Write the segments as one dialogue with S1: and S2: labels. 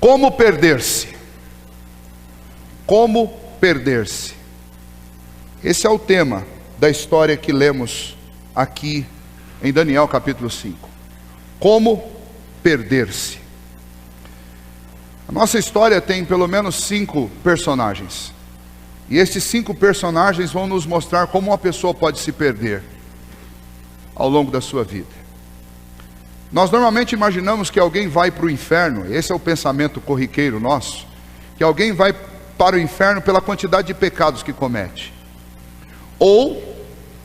S1: Como perder-se? Como perder-se? Esse é o tema da história que lemos aqui em Daniel capítulo 5. Como perder-se? A nossa história tem pelo menos 5 personagens. E esses 5 personagens vão nos mostrar como uma pessoa pode se perder ao longo da sua vida. Nós normalmente imaginamos que alguém vai para o inferno, esse é o pensamento corriqueiro nosso, que alguém vai para o inferno pela quantidade de pecados que comete, ou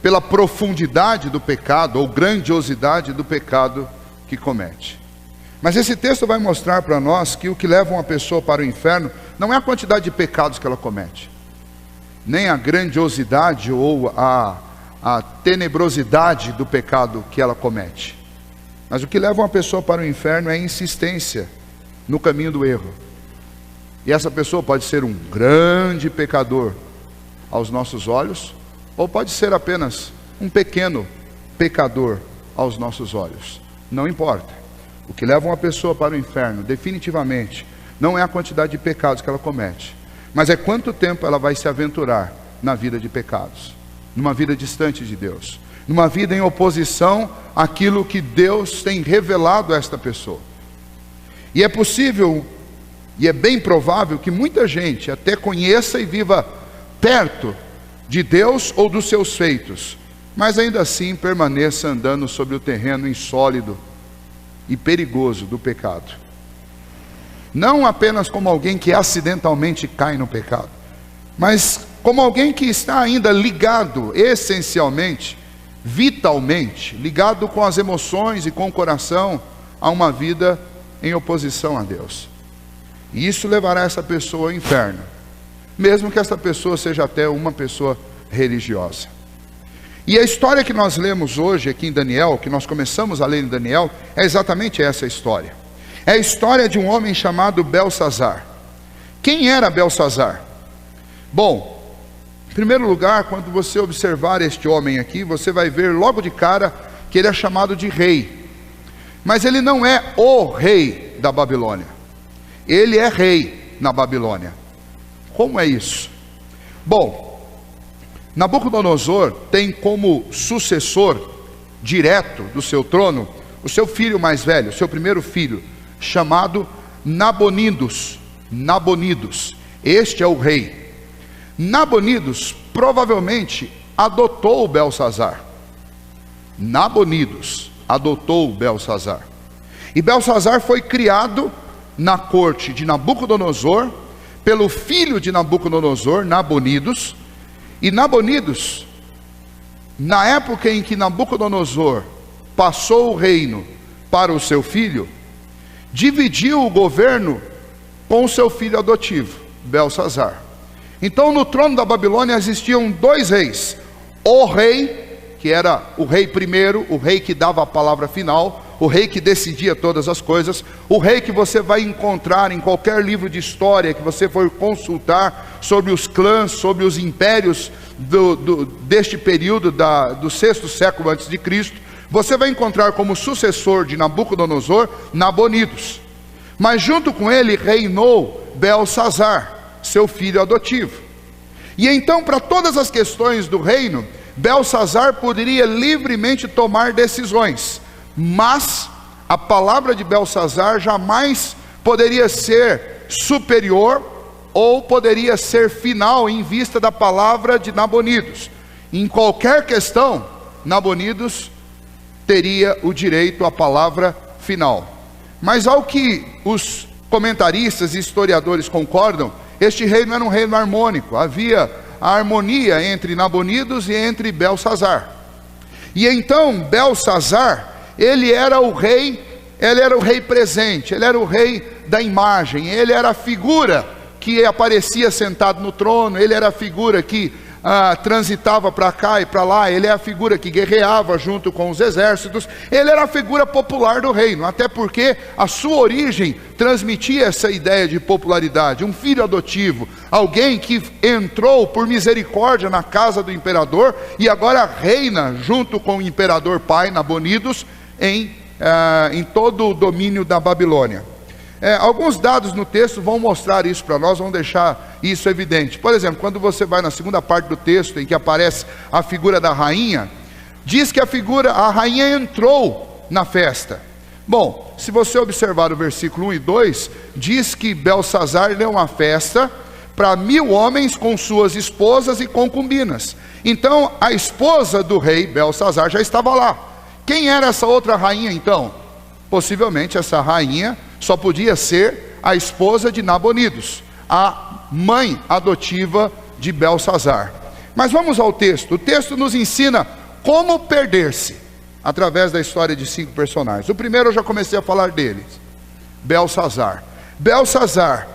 S1: pela profundidade do pecado, ou grandiosidade do pecado que comete. Mas esse texto vai mostrar para nós que o que leva uma pessoa para o inferno não é a quantidade de pecados que ela comete, nem a grandiosidade ou a tenebrosidade do pecado que ela comete. Mas o que leva uma pessoa para o inferno é a insistência no caminho do erro. E essa pessoa pode ser um grande pecador aos nossos olhos, ou pode ser apenas um pequeno pecador aos nossos olhos. Não importa. O que leva uma pessoa para o inferno, definitivamente, não é a quantidade de pecados que ela comete, mas é quanto tempo ela vai se aventurar na vida de pecados, numa vida distante de Deus, numa vida em oposição àquilo que Deus tem revelado a esta pessoa. E é possível, e é bem provável, que muita gente até conheça e viva perto de Deus ou dos seus feitos, mas ainda assim permaneça andando sobre o terreno insólido e perigoso do pecado. Não apenas como alguém que acidentalmente cai no pecado, mas como alguém que está ainda ligado essencialmente, vitalmente, ligado com as emoções e com o coração a uma vida em oposição a Deus. E isso levará essa pessoa ao inferno, mesmo que essa pessoa seja até uma pessoa religiosa. E a história que nós lemos hoje aqui em Daniel, que nós começamos a ler em Daniel, é exatamente essa história. É a história de um homem chamado Belsazar. Quem era Belsazar? Bom, em primeiro lugar, quando você observar este homem aqui, você vai ver logo de cara que ele é chamado de rei. Mas ele não é o rei da Babilônia. Ele é rei na Babilônia. Como é isso? Bom, Nabucodonosor tem como sucessor direto do seu trono o seu filho mais velho, o seu primeiro filho, chamado Nabonidos. Nabonidos. Este é o rei. Nabonidos provavelmente adotou Belsazar. Nabonidos adotou Belsazar. E Belsazar foi criado na corte de Nabucodonosor, pelo filho de Nabucodonosor, Nabonidos. E Nabonidos, na época em que Nabucodonosor passou o reino para o seu filho, dividiu o governo com o seu filho adotivo, Belsazar. Então no trono da Babilônia existiam 2 reis. O rei, que era o rei primeiro, o rei que dava a palavra final, o rei que decidia todas as coisas, o rei que você vai encontrar em qualquer livro de história que você for consultar sobre os clãs, sobre os impérios deste período do 6º século antes de Cristo. Você vai encontrar como sucessor de Nabucodonosor, Nabonidos. Mas junto com ele reinou Belsazar, seu filho adotivo. E então, para todas as questões do reino, Belsazar poderia livremente tomar decisões, mas a palavra de Belsazar jamais poderia ser superior ou poderia ser final em vista da palavra de Nabonidos. Em qualquer questão, Nabonidos teria o direito à palavra final. Mas ao que os comentaristas e historiadores concordam, este reino era um reino harmônico. Havia a harmonia entre Nabonidos e entre Belsazar. E então Belsazar, ele era o rei presente, ele era o rei da imagem, ele era a figura que aparecia sentado no trono, ele era a figura que transitava para cá e para lá, ele é a figura que guerreava junto com os exércitos, ele era a figura popular do reino, até porque a sua origem transmitia essa ideia de popularidade, um filho adotivo, alguém que entrou por misericórdia na casa do imperador e agora reina junto com o imperador pai Nabonidos em todo o domínio da Babilônia. Alguns dados no texto vão mostrar isso para nós, vão deixar isso evidente. Por exemplo, quando você vai na segunda parte do texto, em que aparece a figura da rainha, diz que a rainha entrou na festa. Bom, se você observar o versículo 1 e 2, diz que Belsazar deu uma festa para 1000 homens com suas esposas e concubinas. Então, a esposa do rei Belsazar já estava lá. Quem era essa outra rainha então? Possivelmente essa rainha só podia ser a esposa de Nabonidos, a mãe adotiva de Belsazar. Mas vamos ao texto. O texto nos ensina como perder-se, através da história de 5 personagens. O primeiro eu já comecei a falar deles, Belsazar. Belsazar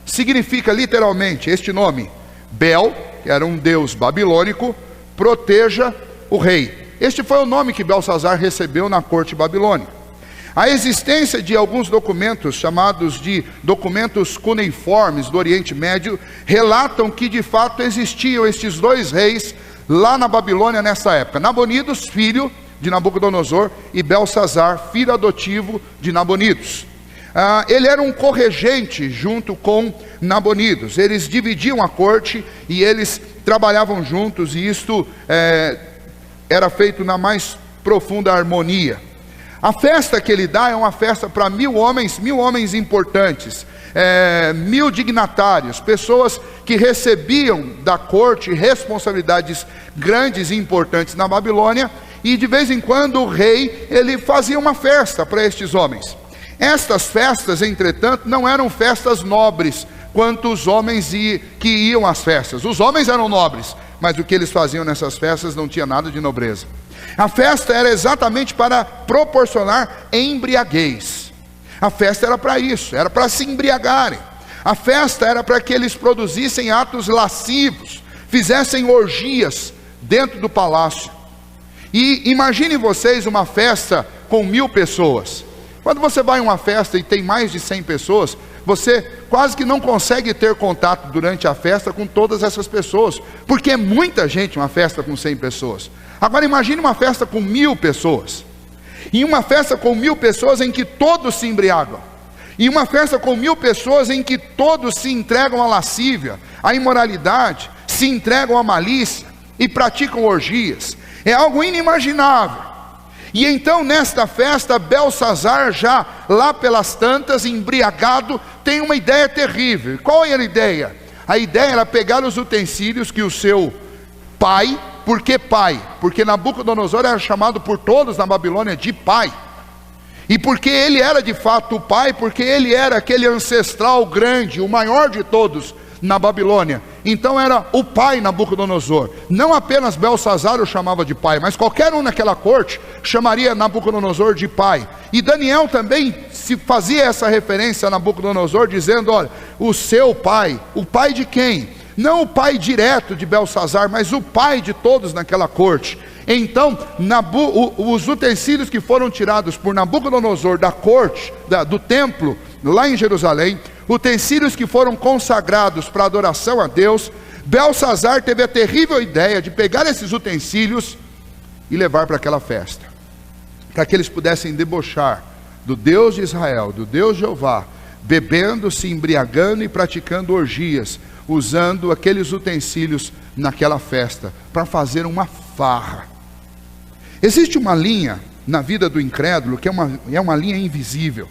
S1: significa literalmente este nome, Bel, que era um deus babilônico, proteja o rei. Este foi o nome que Belsazar recebeu na corte babilônica. A existência de alguns documentos, chamados de documentos cuneiformes do Oriente Médio, relatam que de fato existiam estes 2 reis lá na Babilônia nessa época. Nabonidos, filho de Nabucodonosor, e Belsazar, filho adotivo de Nabonidos. Ele era um corregente junto com Nabonidos. Eles dividiam a corte e eles trabalhavam juntos, e isto era feito na mais profunda harmonia. A festa que ele dá é uma festa para 1000 homens importantes, 1000 dignatários, pessoas que recebiam da corte responsabilidades grandes e importantes na Babilônia, e de vez em quando o rei, ele fazia uma festa para estes homens. Estas festas, entretanto, não eram festas nobres, quanto os homens que iam às festas. Os homens eram nobres, mas o que eles faziam nessas festas não tinha nada de nobreza. A festa era exatamente para proporcionar embriaguez. A festa era para isso, era para se embriagarem. A festa era para que eles produzissem atos lascivos, fizessem orgias dentro do palácio. E imaginem vocês uma festa com 1000 pessoas. Quando você vai em uma festa e tem mais de 100 pessoas, você quase que não consegue ter contato durante a festa com todas essas pessoas, porque é muita gente uma festa com 100 pessoas. Agora imagine uma festa com 1000 pessoas, e uma festa com 1000 pessoas em que todos se embriagam, e uma festa com 1000 pessoas em que todos se entregam à lascívia, à imoralidade, se entregam à malícia e praticam orgias. É algo inimaginável. E então nesta festa, Belsazar, já lá pelas tantas, embriagado, tem uma ideia terrível. Qual era a ideia? A ideia era pegar os utensílios que o seu pai, por que pai? Porque Nabucodonosor era chamado por todos na Babilônia de pai. E porque ele era de fato o pai, porque ele era aquele ancestral grande, o maior de todos na Babilônia. Então era o pai Nabucodonosor. Não apenas Belsazar o chamava de pai, mas qualquer um naquela corte chamaria Nabucodonosor de pai. E Daniel também se fazia essa referência a Nabucodonosor, dizendo: olha, o seu pai. O pai de quem? Não o pai direto de Belsazar, mas o pai de todos naquela corte. Então os utensílios que foram tirados por Nabucodonosor da corte, do templo lá em Jerusalém, utensílios que foram consagrados para adoração a Deus, Belsazar teve a terrível ideia de pegar esses utensílios e levar para aquela festa, para que eles pudessem debochar do Deus de Israel, do Deus Jeová, bebendo, se embriagando e praticando orgias, usando aqueles utensílios naquela festa, para fazer uma farra. Existe uma linha na vida do incrédulo, que é uma linha invisível,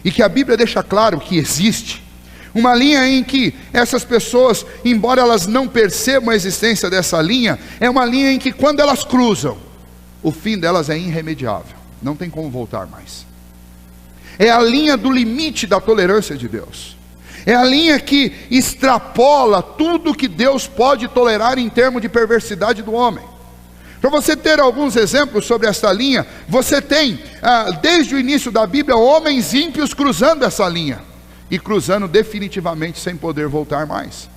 S1: e que a Bíblia deixa claro que existe. Uma linha em que essas pessoas, embora elas não percebam a existência dessa linha, é uma linha em que quando elas cruzam, o fim delas é irremediável, não tem como voltar mais. É a linha do limite da tolerância de Deus. É a linha que extrapola tudo que Deus pode tolerar em termos de perversidade do homem. Para você ter alguns exemplos sobre essa linha, você tem, desde o início da Bíblia, homens ímpios cruzando essa linha, e cruzando definitivamente sem poder voltar mais.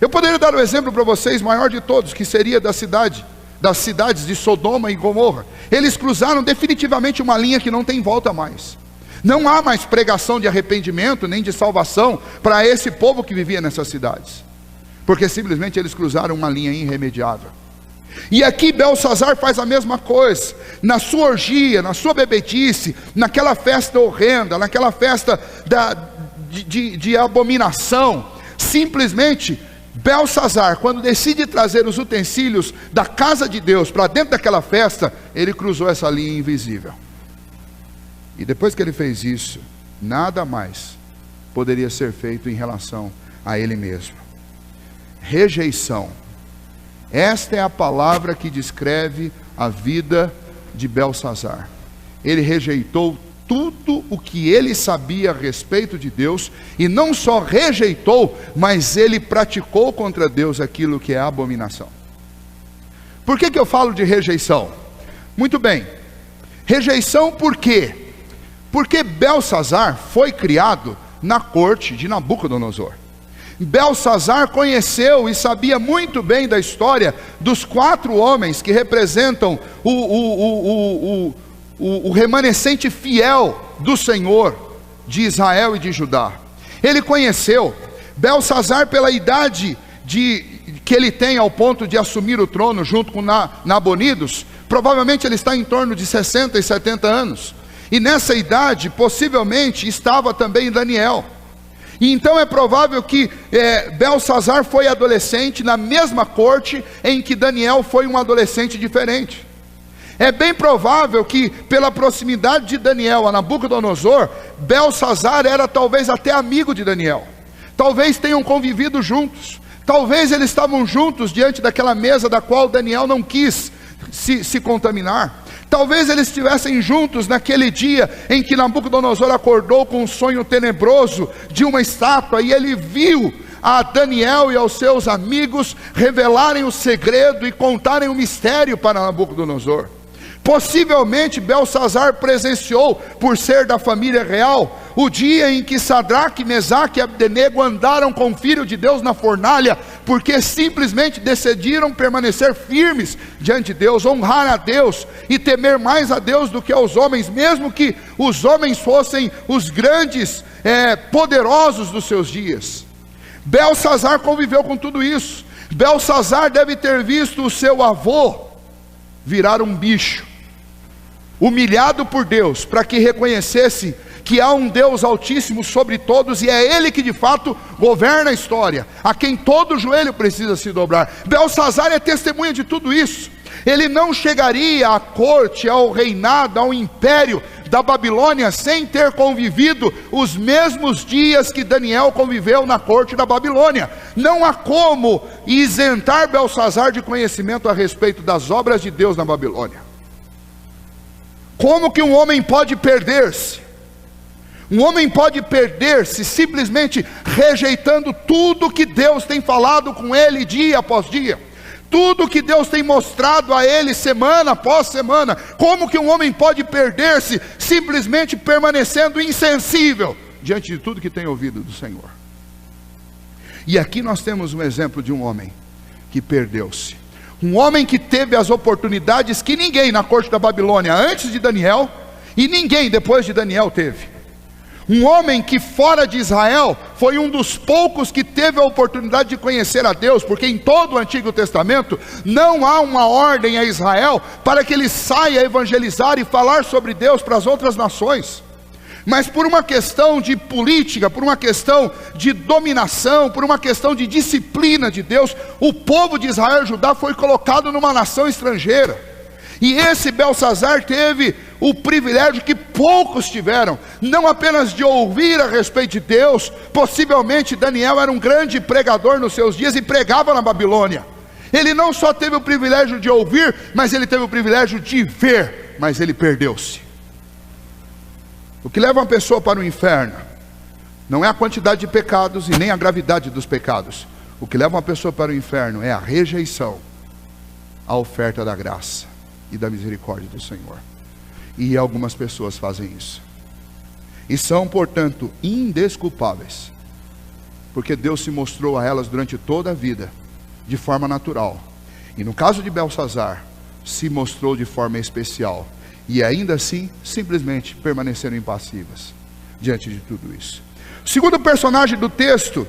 S1: Eu poderia dar um exemplo para vocês, maior de todos, que seria das cidades de Sodoma e Gomorra. Eles cruzaram definitivamente uma linha que não tem volta mais. Não há mais pregação de arrependimento, nem de salvação para esse povo que vivia nessas cidades, porque simplesmente eles cruzaram uma linha irremediável. E aqui Belsazar faz a mesma coisa, na sua orgia, na sua bebedice, naquela festa horrenda, naquela festa de abominação. Simplesmente Belsazar, quando decide trazer os utensílios da casa de Deus para dentro daquela festa, ele cruzou essa linha invisível. E depois que ele fez isso, nada mais poderia ser feito em relação a ele mesmo. Rejeição. Esta é a palavra que descreve a vida de Belsazar. Ele rejeitou tudo o que ele sabia a respeito de Deus, e não só rejeitou, mas ele praticou contra Deus aquilo que é abominação. Por que eu falo de rejeição? Muito bem, rejeição por quê? Porque Belsazar foi criado na corte de Nabucodonosor. Belsazar conheceu e sabia muito bem da história dos 4 homens que representam o remanescente fiel do Senhor de Israel e de Judá. Ele conheceu Belsazar pela idade que ele tem ao ponto de assumir o trono junto com Nabonidos. Provavelmente ele está em torno de 60 e 70 anos. E nessa idade, possivelmente, estava também Daniel. E então é provável que Belsazar foi adolescente na mesma corte em que Daniel foi um adolescente diferente. É bem provável que, pela proximidade de Daniel a Nabucodonosor, Belsazar era talvez até amigo de Daniel. Talvez tenham convivido juntos. Talvez eles estavam juntos diante daquela mesa da qual Daniel não quis se contaminar. Talvez eles estivessem juntos naquele dia em que Nabucodonosor acordou com um sonho tenebroso de uma estátua, e ele viu a Daniel e aos seus amigos revelarem o segredo e contarem o mistério para Nabucodonosor. Possivelmente Belsazar presenciou, por ser da família real, o dia em que Sadraque, Mesaque e Abdenego andaram com o Filho de Deus na fornalha, porque simplesmente decidiram permanecer firmes diante de Deus, honrar a Deus e temer mais a Deus do que aos homens, mesmo que os homens fossem os grandes poderosos dos seus dias. Belsazar conviveu com tudo isso. Belsazar deve ter visto o seu avô virar um bicho, humilhado por Deus, para que reconhecesse que há um Deus altíssimo sobre todos, e é Ele que de fato governa a história, a quem todo joelho precisa se dobrar. Belsazar é testemunha de tudo isso. Ele não chegaria à corte, ao reinado, ao império da Babilônia sem ter convivido os mesmos dias que Daniel conviveu na corte da Babilônia. Não há como isentar Belsazar de conhecimento a respeito das obras de Deus na Babilônia. Como que um homem pode perder-se? Um homem pode perder-se simplesmente rejeitando tudo que Deus tem falado com ele dia após dia, tudo que Deus tem mostrado a ele semana após semana. Como que um homem pode perder-se simplesmente permanecendo insensível diante de tudo que tem ouvido do Senhor? E aqui nós temos um exemplo de um homem que perdeu-se. Um homem que teve as oportunidades que ninguém na corte da Babilônia antes de Daniel e ninguém depois de Daniel teve. Um homem que fora de Israel foi um dos poucos que teve a oportunidade de conhecer a Deus, porque em todo o Antigo Testamento não há uma ordem a Israel para que ele saia a evangelizar e falar sobre Deus para as outras nações. Mas por uma questão de política, por uma questão de dominação, por uma questão de disciplina de Deus, o povo de Israel e Judá foi colocado numa nação estrangeira. E esse Belsazar teve o privilégio que poucos tiveram, não apenas de ouvir a respeito de Deus. Possivelmente Daniel era um grande pregador nos seus dias e pregava na Babilônia. Ele não só teve o privilégio de ouvir, mas ele teve o privilégio de ver, mas ele perdeu-se. O que leva uma pessoa para o inferno não é a quantidade de pecados e nem a gravidade dos pecados. O que leva uma pessoa para o inferno é a rejeição à oferta da graça e da misericórdia do Senhor. E algumas pessoas fazem isso, e são portanto indesculpáveis, porque Deus se mostrou a elas durante toda a vida de forma natural, e no caso de Belsazar se mostrou de forma especial, e ainda assim simplesmente permaneceram impassivas diante de tudo isso. O segundo personagem do texto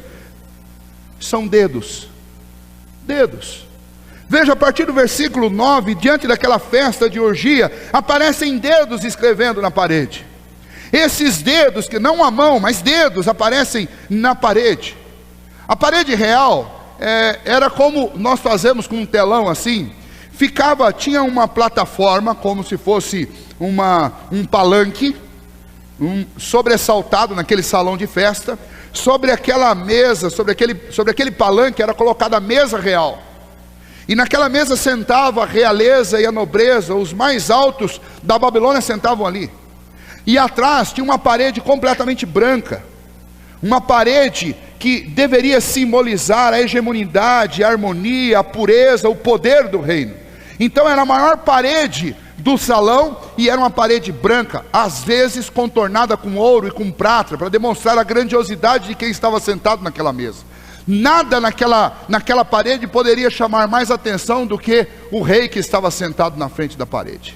S1: são dedos. Veja, a partir do versículo 9, diante daquela festa de orgia, aparecem dedos escrevendo na parede. Esses dedos, que não a mão, mas dedos, aparecem na parede. A parede real era como nós fazemos com um telão assim. Tinha uma plataforma, como se fosse um palanque, sobressaltado naquele salão de festa. Sobre aquela mesa, sobre aquele palanque era colocada a mesa real. E naquela mesa sentava a realeza e a nobreza, os mais altos da Babilônia sentavam ali. E atrás tinha uma parede completamente branca, uma parede que deveria simbolizar a hegemonidade, a harmonia, a pureza, o poder do reino. Então era a maior parede do salão, e era uma parede branca, às vezes contornada com ouro e com prata, para demonstrar a grandiosidade de quem estava sentado naquela mesa. Nada naquela parede poderia chamar mais atenção do que o rei que estava sentado na frente da parede.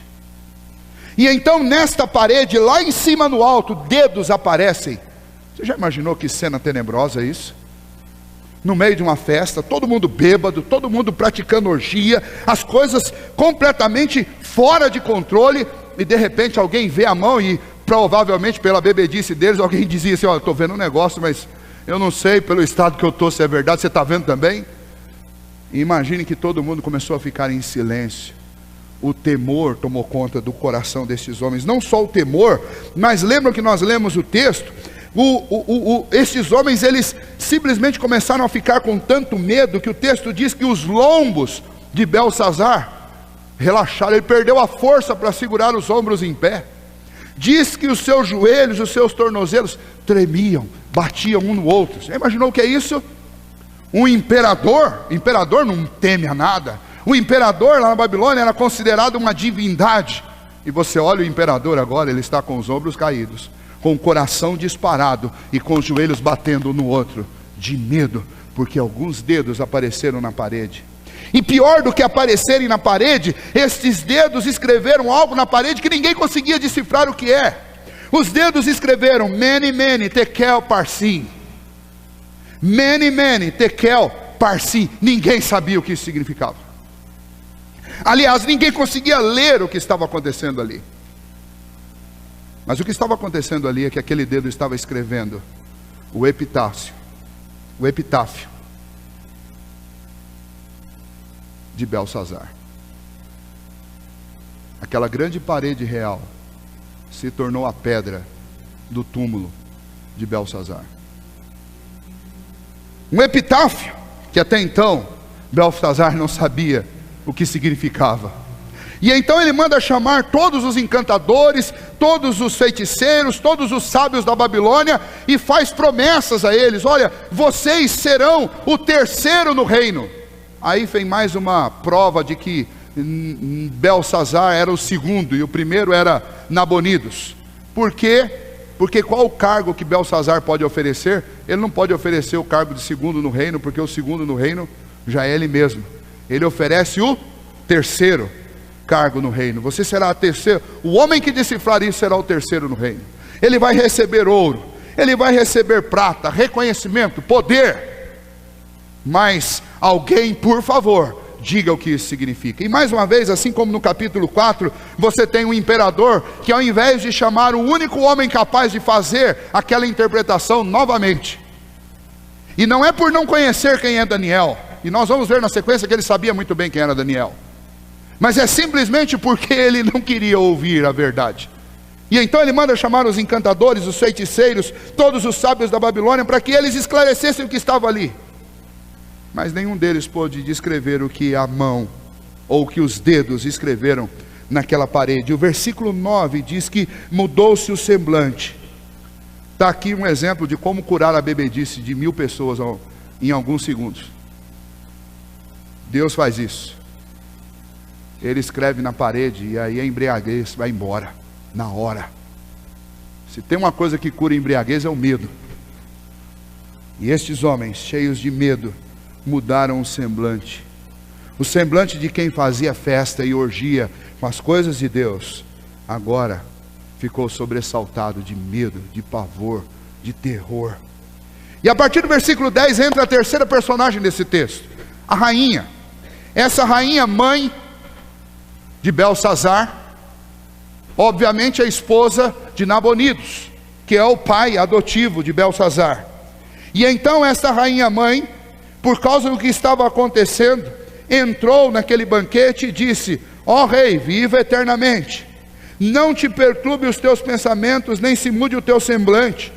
S1: E então nesta parede, lá em cima no alto, dedos aparecem. Você já imaginou que cena tenebrosa é isso? No meio de uma festa, todo mundo bêbado, todo mundo praticando orgia, as coisas completamente fora de controle, e de repente alguém vê a mão, e provavelmente pela bebedice deles, alguém dizia assim: olha, estou vendo um negócio, mas eu não sei pelo estado que eu estou se é verdade, você está vendo também? E imagine que todo mundo começou a ficar em silêncio. O temor tomou conta do coração desses homens. Não só o temor, mas lembram que nós lemos o texto? Esses homens, eles simplesmente começaram a ficar com tanto medo, que o texto diz que os lombos de Belsazar relaxaram. Ele perdeu a força para segurar os ombros em pé. Diz que os seus joelhos, os seus tornozelos tremiam, batiam um no outro. Você imaginou o que é isso? Um imperador não teme a nada. O imperador lá na Babilônia era considerado uma divindade. E você olha o imperador agora, ele está com os ombros caídos, com o coração disparado e com os joelhos batendo um no outro, de medo, porque alguns dedos apareceram na parede. E pior do que aparecerem na parede, estes dedos escreveram algo na parede que ninguém conseguia decifrar o que é. Os dedos escreveram Mene, Mene, Tekel, Parsim. Mene, Mene, Tekel, Parsim. Ninguém sabia o que isso significava. Aliás, ninguém conseguia ler o que estava acontecendo ali. Mas o que estava acontecendo ali é que aquele dedo estava escrevendo o epitáfio de Belsazar. Aquela grande parede real se tornou a pedra do túmulo de Belsazar. Um epitáfio que até então Belsazar não sabia o que significava. E então ele manda chamar todos os encantadores, todos os feiticeiros, todos os sábios da Babilônia, e faz promessas a eles: olha, vocês serão o terceiro no reino. Aí vem mais uma prova de que Belsazar era o segundo e o primeiro era Nabonidos. Por quê? Porque qual o cargo que Belsazar pode oferecer? Ele não pode oferecer o cargo de segundo no reino, porque o segundo no reino já é ele mesmo. Ele oferece o terceiro cargo no reino. Você será a terceira. O homem que decifrar isso será o terceiro no reino. Ele vai receber ouro, ele vai receber prata, reconhecimento, poder. Mas alguém, por favor, diga o que isso significa. E mais uma vez, assim como no capítulo 4, você tem um imperador que, ao invés de chamar o único homem capaz de fazer aquela interpretação novamente, e não é por não conhecer quem é Daniel, e nós vamos ver na sequência que ele sabia muito bem quem era Daniel, mas é simplesmente porque ele não queria ouvir a verdade. E então ele manda chamar os encantadores, os feiticeiros, todos os sábios da Babilônia, para que eles esclarecessem o que estava ali. Mas nenhum deles pôde descrever o que a mão ou que os dedos escreveram naquela parede. O versículo 9 diz que mudou-se o semblante. Está aqui um exemplo de como curar a bebedice de 1000 pessoas em alguns segundos. Deus faz isso. Ele escreve na parede e aí a embriaguez vai embora na hora. Se tem uma coisa que cura a embriaguez é o medo. E estes homens, cheios de medo, mudaram o semblante. O semblante de quem fazia festa e orgia com as coisas de Deus, agora ficou sobressaltado de medo, de pavor, de terror. E a partir do versículo 10 entra a terceira personagem desse texto, a rainha. essa rainha mãe de Belsazar, obviamente a esposa de Nabonidos, que é o pai adotivo de Belsazar. E então essa rainha mãe, por causa do que estava acontecendo, entrou naquele banquete e disse: ó rei, viva eternamente, não te perturbe os teus pensamentos, nem se mude o teu semblante.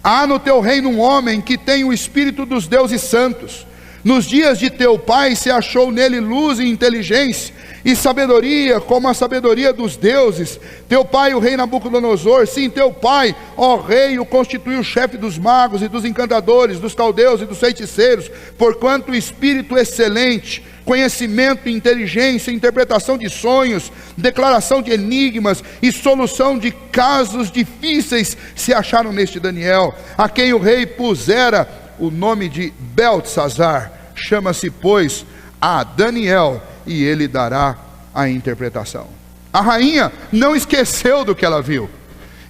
S1: Há no teu reino um homem que tem o espírito dos deuses santos. Nos dias de teu pai se achou nele luz e inteligência e sabedoria, como a sabedoria dos deuses. Teu pai, o rei Nabucodonosor, sim, teu pai, ó rei, o constituiu chefe dos magos e dos encantadores, dos caldeus e dos feiticeiros, porquanto o espírito excelente, conhecimento, inteligência, interpretação de sonhos, declaração de enigmas e solução de casos difíceis se acharam neste Daniel, a quem o rei pusera o nome de Beltesazar. Chama-se, pois, a Daniel, e ele dará a interpretação. A rainha não esqueceu do que ela viu.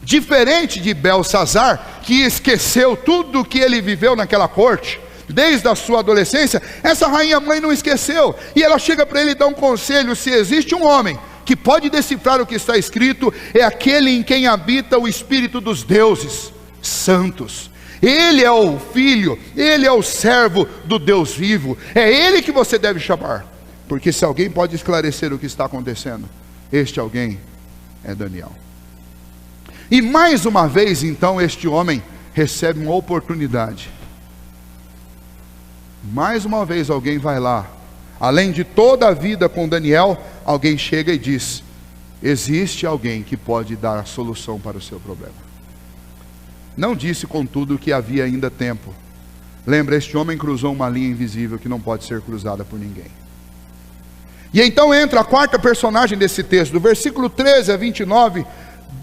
S1: Diferente de Belsazar, que esqueceu tudo o que ele viveu naquela corte, desde a sua adolescência, essa rainha mãe não esqueceu. E ela chega para ele e dá um conselho: se existe um homem que pode decifrar o que está escrito, é aquele em quem habita o espírito dos deuses santos. Ele é o filho, ele é o servo do Deus vivo, é ele que você deve chamar, porque se alguém pode esclarecer o que está acontecendo, este alguém é Daniel. E mais uma vez então este homem recebe uma oportunidade. Mais uma vez alguém vai lá, além de toda a vida com Daniel, alguém chega e diz: existe alguém que pode dar a solução para o seu problema. Não disse, contudo, que havia ainda tempo. Lembra, este homem cruzou uma linha invisível que não pode ser cruzada por ninguém. E então entra a quarta personagem desse texto, do versículo 13 a 29,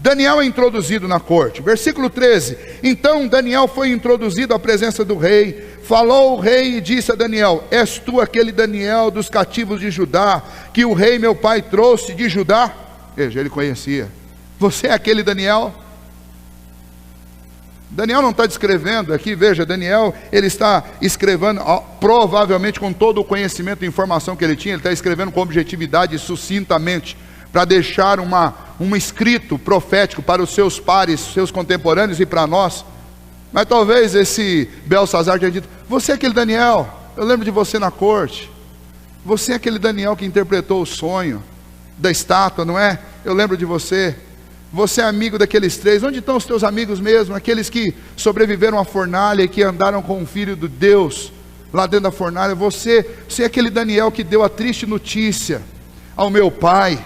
S1: Daniel é introduzido na corte. Versículo 13: então Daniel foi introduzido à presença do rei. Falou o rei e disse a Daniel: és tu aquele Daniel dos cativos de Judá, que o rei meu pai trouxe de Judá? Veja, ele conhecia. Você é aquele Daniel? Daniel não está descrevendo aqui, veja, Daniel, ele está escrevendo, provavelmente com todo o conhecimento e informação que ele tinha, ele está escrevendo com objetividade e sucintamente, para deixar um escrito profético para os seus pares, seus contemporâneos e para nós. Mas talvez esse Belsazar tenha dito: você é aquele Daniel, eu lembro de você na corte, você é aquele Daniel que interpretou o sonho da estátua, não é? Eu lembro de você. Você é amigo daqueles três. Onde estão os teus amigos mesmo? Aqueles que sobreviveram à fornalha e que andaram com o filho de Deus lá dentro da fornalha. Você é aquele Daniel que deu a triste notícia ao meu pai.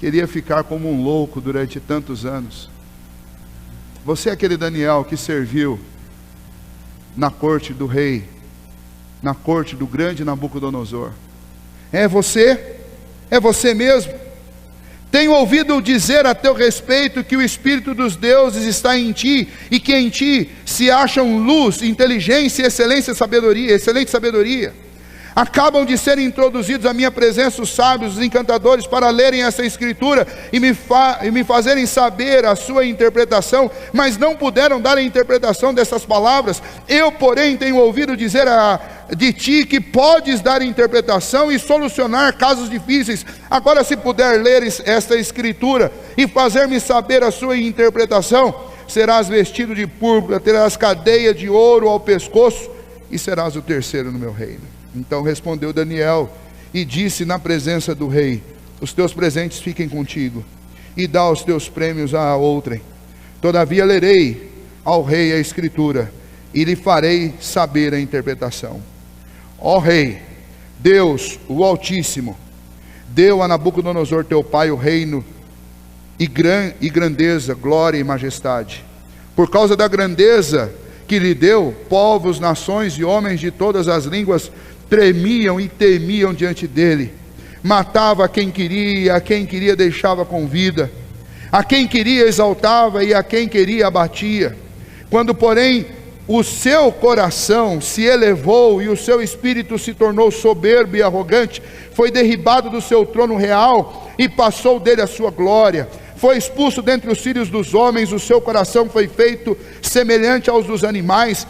S1: Queria ficar como um louco durante tantos anos. Você é aquele Daniel que serviu na corte do rei, na corte do grande Nabucodonosor. É você? É você mesmo? Tenho ouvido dizer a teu respeito que o Espírito dos deuses está em ti, e que em ti se acham luz, inteligência, excelente sabedoria. Acabam de ser introduzidos à minha presença os sábios, os encantadores, para lerem essa escritura e me fazerem saber a sua interpretação, mas não puderam dar a interpretação dessas palavras. Eu, porém, tenho ouvido dizer de ti que podes dar interpretação e solucionar casos difíceis. Agora, se puder ler esta escritura e fazer-me saber a sua interpretação, serás vestido de púrpura, terás cadeia de ouro ao pescoço e serás o terceiro no meu reino. Então respondeu Daniel e disse na presença do rei: os teus presentes fiquem contigo, e dá os teus prêmios a outrem. Todavia lerei ao rei a escritura, e lhe farei saber a interpretação. Ó rei, Deus, o Altíssimo, deu a Nabucodonosor teu pai o reino e grandeza, glória e majestade. Por causa da grandeza que lhe deu, povos, nações e homens de todas as línguas tremiam e temiam diante dele. Matava a quem queria deixava com vida, a quem queria exaltava e a quem queria abatia. Quando porém o seu coração se elevou e o seu espírito se tornou soberbo e arrogante, foi derribado do seu trono real e passou dele a sua glória. Foi expulso dentre os filhos dos homens, o seu coração foi feito semelhante aos dos animais,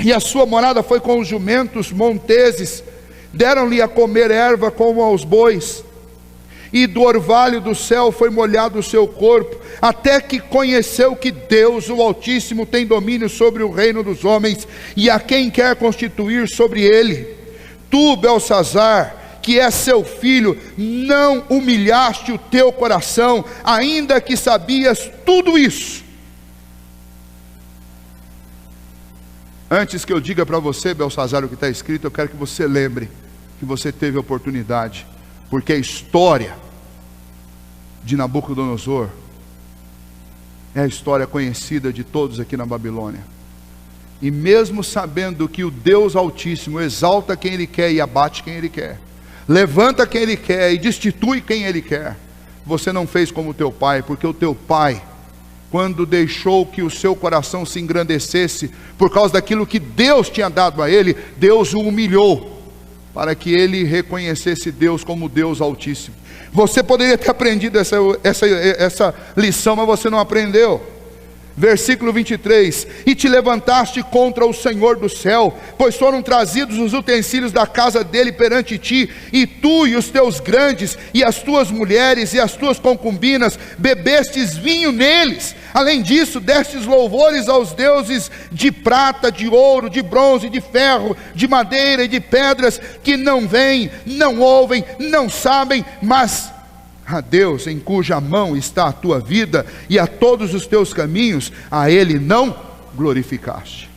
S1: e a sua morada foi com os jumentos monteses. deram-lhe a comer erva como aos bois, e do orvalho do céu foi molhado o seu corpo, até que conheceu que Deus, o Altíssimo, tem domínio sobre o reino dos homens, e a quem quer constituir sobre ele. Tu, Belsazar, que é seu filho, não humilhaste o teu coração, ainda que sabias tudo isso. Antes que eu diga para você, Belsazar, o que está escrito, eu quero que você lembre que você teve a oportunidade, porque a história de Nabucodonosor é a história conhecida de todos aqui na Babilônia. E mesmo sabendo que o Deus Altíssimo exalta quem Ele quer e abate quem Ele quer, levanta quem Ele quer e destitui quem Ele quer, você não fez como o teu pai, porque o teu pai, quando deixou que o seu coração se engrandecesse por causa daquilo que Deus tinha dado a ele, Deus o humilhou, para que ele reconhecesse Deus como Deus Altíssimo. Você poderia ter aprendido essa lição, mas você não aprendeu. Versículo 23: e te levantaste contra o Senhor do céu, pois foram trazidos os utensílios da casa dele perante ti, e tu e os teus grandes, e as tuas mulheres, e as tuas concubinas, bebestes vinho neles. Além disso, destes louvores aos deuses de prata, de ouro, de bronze, de ferro, de madeira e de pedras, que não veem, não ouvem, não sabem, mas a Deus em cuja mão está a tua vida e a todos os teus caminhos, a Ele não glorificaste.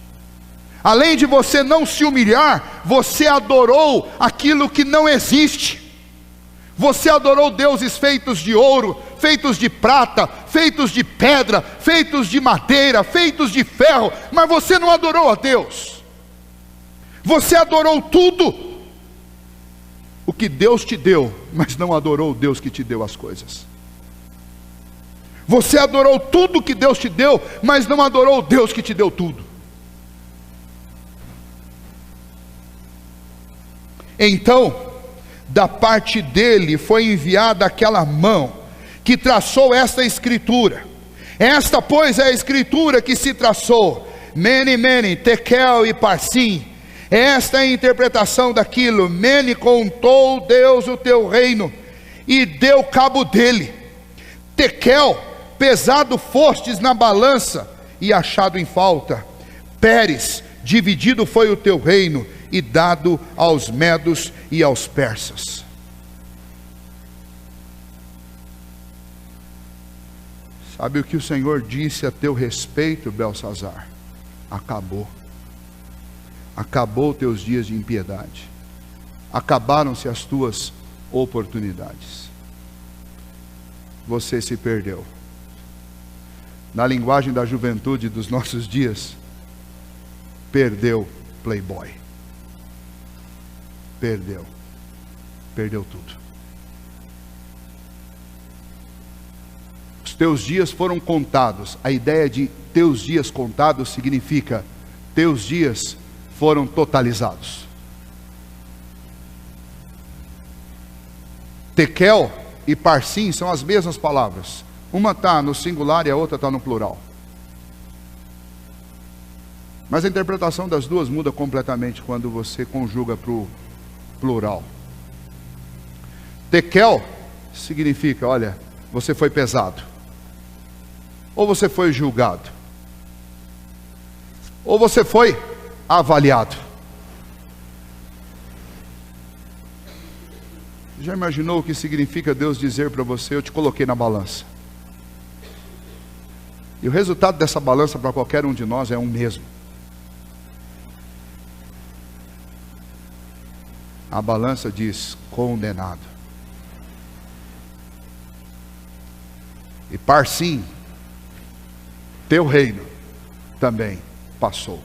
S1: Além de você não se humilhar, você adorou aquilo que não existe. Você adorou deuses feitos de ouro, feitos de prata, feitos de pedra, feitos de madeira, feitos de ferro, mas você não adorou a Deus. Você adorou tudo o que Deus te deu, mas não adorou o Deus que te deu as coisas. Você adorou tudo que Deus te deu, mas não adorou o Deus que te deu tudo. Então, da parte dele foi enviada aquela mão que traçou esta escritura. Esta, pois, é a escritura que se traçou: Mene, Mene, Tekel e Parsim. Esta é a interpretação daquilo. Mene, contou Deus o teu reino e deu cabo dele. Tekel, pesado fostes na balança e achado em falta. Pérez, dividido foi o teu reino e dado aos medos e aos persas. Sabe o que o Senhor disse a teu respeito, Belsazar? Acabou. Acabou teus dias de impiedade. Acabaram-se as tuas oportunidades. Você se perdeu. Na linguagem da juventude dos nossos dias, perdeu Playboy. Perdeu tudo. Os teus dias foram contados. A ideia de teus dias contados significa teus dias foram totalizados. Tekel e Parsim são as mesmas palavras. Uma está no singular e a outra está no plural. Mas a interpretação das duas muda completamente quando você conjuga para o plural. Tekel significa, olha, você foi pesado, ou você foi julgado, ou você foi avaliado. Já imaginou o que significa Deus dizer para você: eu te coloquei na balança? E o resultado dessa balança para qualquer um de nós é um mesmo. A balança diz: condenado. E Parsim, teu reino também passou.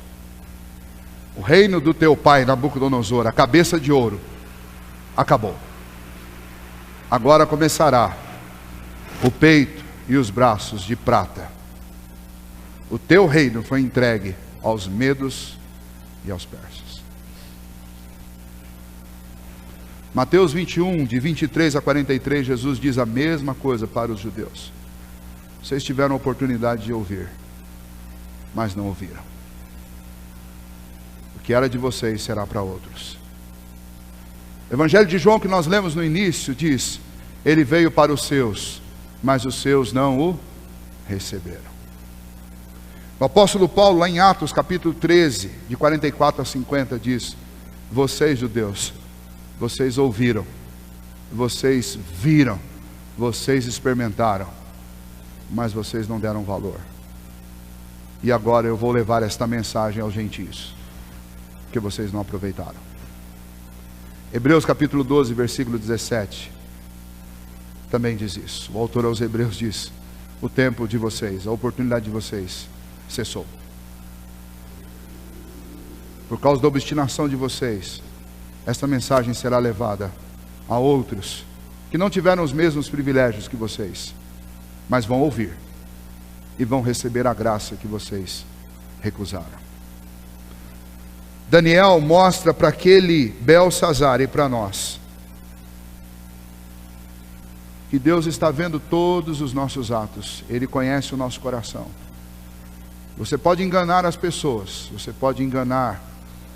S1: O reino do teu pai Nabucodonosor, a cabeça de ouro, acabou. Agora começará o peito e os braços de prata. O teu reino foi entregue aos medos e aos persas. Mateus 21, de 23 a 43, Jesus diz a mesma coisa para os judeus. Vocês tiveram a oportunidade de ouvir, mas não ouviram. O que era de vocês será para outros. O Evangelho de João que nós lemos no início diz: ele veio para os seus, mas os seus não o receberam. O apóstolo Paulo, lá em Atos capítulo 13, de 44 a 50, diz: vocês, judeus, vocês ouviram, vocês viram, vocês experimentaram, mas vocês não deram valor. E agora eu vou levar esta mensagem aos gentios, porque vocês não aproveitaram. Hebreus capítulo 12, versículo 17, também diz isso. O autor aos Hebreus diz: o tempo de vocês, a oportunidade de vocês cessou. Por causa da obstinação de vocês, esta mensagem será levada a outros que não tiveram os mesmos privilégios que vocês, mas vão ouvir e vão receber a graça que vocês recusaram. Daniel mostra para aquele Belsazar e para nós que Deus está vendo todos os nossos atos. Ele conhece o nosso coração. Você pode enganar as pessoas, você pode enganar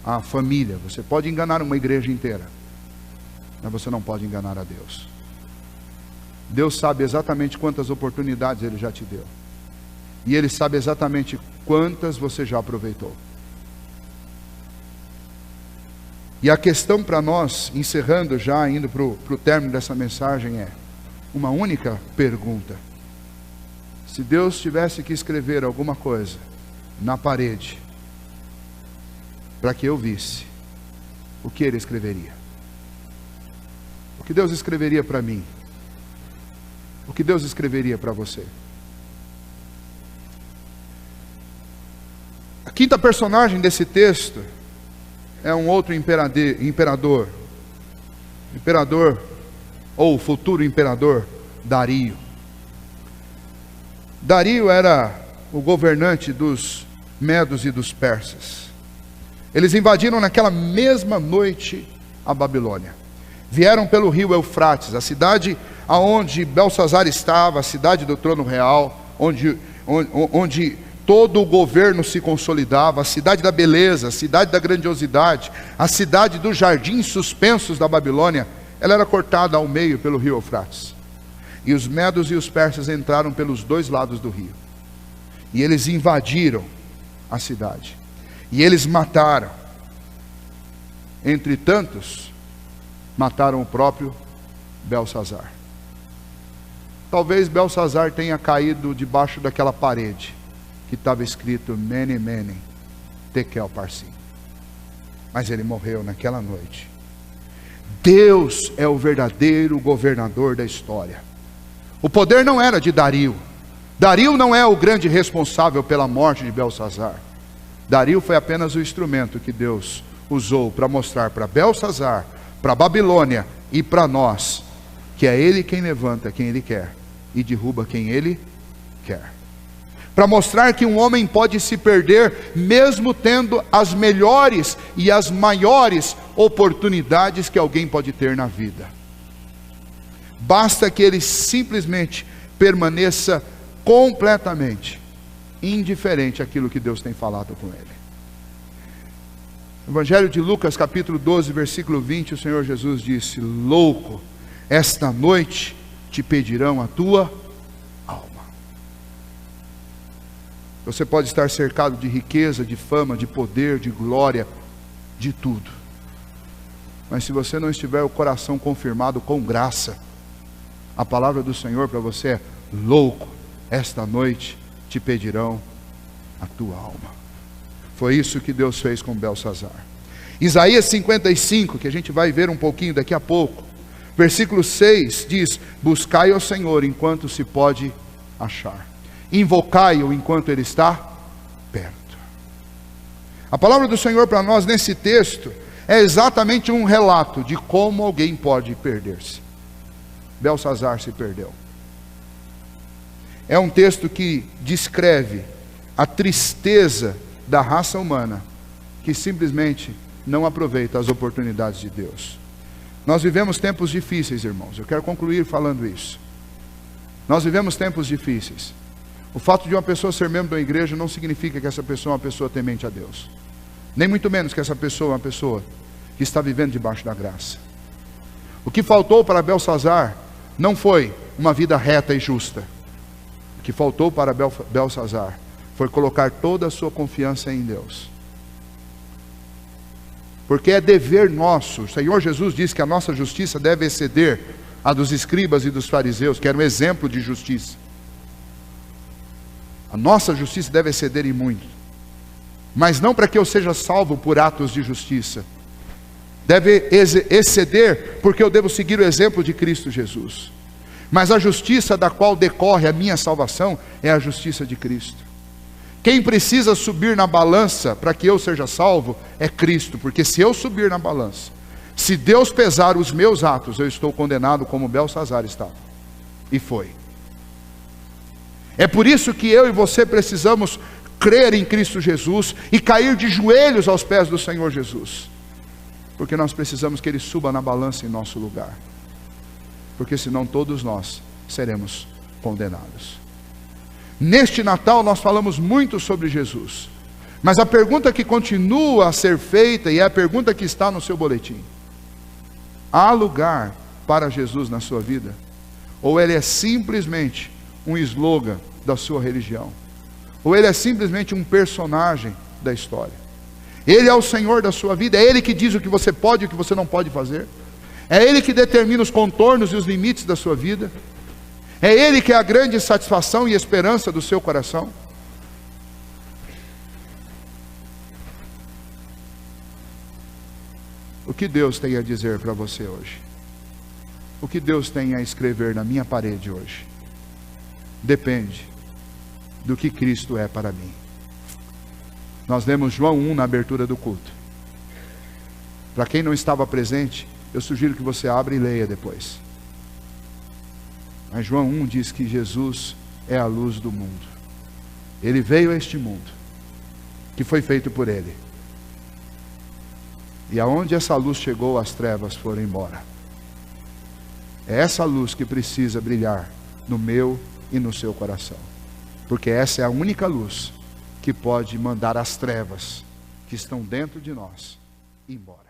S1: a família, você pode enganar uma igreja inteira, mas você não pode enganar a Deus. Deus sabe exatamente quantas oportunidades Ele já te deu, e Ele sabe exatamente quantas você já aproveitou. E a questão para nós, encerrando já, indo para o término dessa mensagem, é uma única pergunta: se Deus tivesse que escrever alguma coisa na parede para que eu visse, o que Ele escreveria? O que Deus escreveria para mim? O que Deus escreveria para você? A quinta personagem desse texto é um outro imperador ou futuro imperador, Dario. Dario era o governante dos medos e dos persas. Eles invadiram naquela mesma noite a Babilônia. Vieram pelo rio Eufrates, a cidade aonde Belsazar estava, a cidade do trono real, onde todo o governo se consolidava, a cidade da beleza, a cidade da grandiosidade, a cidade dos jardins suspensos da Babilônia. Ela era cortada ao meio pelo rio Eufrates. E os medos e os persas entraram pelos dois lados do rio. E eles invadiram a cidade. E eles mataram. Entre tantos, mataram o próprio Belsazar. Talvez Belsazar tenha caído debaixo daquela parede que estava escrito Mene, Mene, Tekel Parsim. Mas ele morreu naquela noite. Deus é o verdadeiro governador da história. O poder não era de Dario. Dario não é o grande responsável pela morte de Belsazar. Dario foi apenas o instrumento que Deus usou para mostrar para Belsazar, para Babilônia e para nós, que é Ele quem levanta quem Ele quer e derruba quem Ele quer. Para mostrar que um homem pode se perder mesmo tendo as melhores e as maiores oportunidades que alguém pode ter na vida. Basta que ele simplesmente permaneça completamente indiferente àquilo que Deus tem falado com ele. Evangelho de Lucas capítulo 12, versículo 20, o Senhor Jesus disse: louco, esta noite te pedirão a tua alma. Você pode estar cercado de riqueza, de fama, de poder, de glória, de tudo, mas se você não estiver o coração confirmado com graça, a palavra do Senhor para você é: louco, esta noite te pedirão a tua alma. Foi isso que Deus fez com Belsazar. Isaías 55, que a gente vai ver um pouquinho daqui a pouco, versículo 6 diz: buscai ao Senhor enquanto se pode achar, invocai-o enquanto Ele está perto. A palavra do Senhor para nós nesse texto é exatamente um relato de como alguém pode perder-se. Belsazar se perdeu. É um texto que descreve a tristeza da raça humana, que simplesmente não aproveita as oportunidades de Deus. Nós vivemos tempos difíceis, irmãos. Eu quero concluir falando isso. Nós vivemos tempos difíceis. O fato de uma pessoa ser membro da igreja não significa que essa pessoa é uma pessoa temente a Deus. Nem muito menos que essa pessoa é uma pessoa que está vivendo debaixo da graça. O que faltou para Belsazar não foi uma vida reta e justa. O que faltou para Belsazar foi colocar toda a sua confiança em Deus. Porque é dever nosso. O Senhor Jesus disse que a nossa justiça deve exceder a dos escribas e dos fariseus, que era um exemplo de justiça. A nossa justiça deve exceder em muito. Mas não para que eu seja salvo por atos de justiça. Deve exceder porque eu devo seguir o exemplo de Cristo Jesus. Mas a justiça da qual decorre a minha salvação é a justiça de Cristo. Quem precisa subir na balança para que eu seja salvo é Cristo. Porque se eu subir na balança, se Deus pesar os meus atos, eu estou condenado como Belsazar estava. E foi. É por isso que eu e você precisamos crer em Cristo Jesus e cair de joelhos aos pés do Senhor Jesus. Porque nós precisamos que Ele suba na balança em nosso lugar. Porque senão todos nós seremos condenados. Neste Natal nós falamos muito sobre Jesus. Mas a pergunta que continua a ser feita, e é a pergunta que está no seu boletim: há lugar para Jesus na sua vida? Ou ele é simplesmente um slogan da sua religião? Ou ele é simplesmente um personagem da história? Ele é o Senhor da sua vida? É Ele que diz o que você pode e o que você não pode fazer? É Ele que determina os contornos e os limites da sua vida? É Ele que é a grande satisfação e esperança do seu coração? O que Deus tem a dizer para você hoje? O que Deus tem a escrever na minha parede hoje? Depende do que Cristo é para mim. Nós lemos João 1 na abertura do culto. Para quem não estava presente, eu sugiro que você abra e leia depois. Mas João 1 diz que Jesus é a luz do mundo. Ele veio a este mundo, que foi feito por Ele. E aonde essa luz chegou, as trevas foram embora. É essa luz que precisa brilhar no meu e no seu coração. Porque essa é a única luz que pode mandar as trevas que estão dentro de nós embora.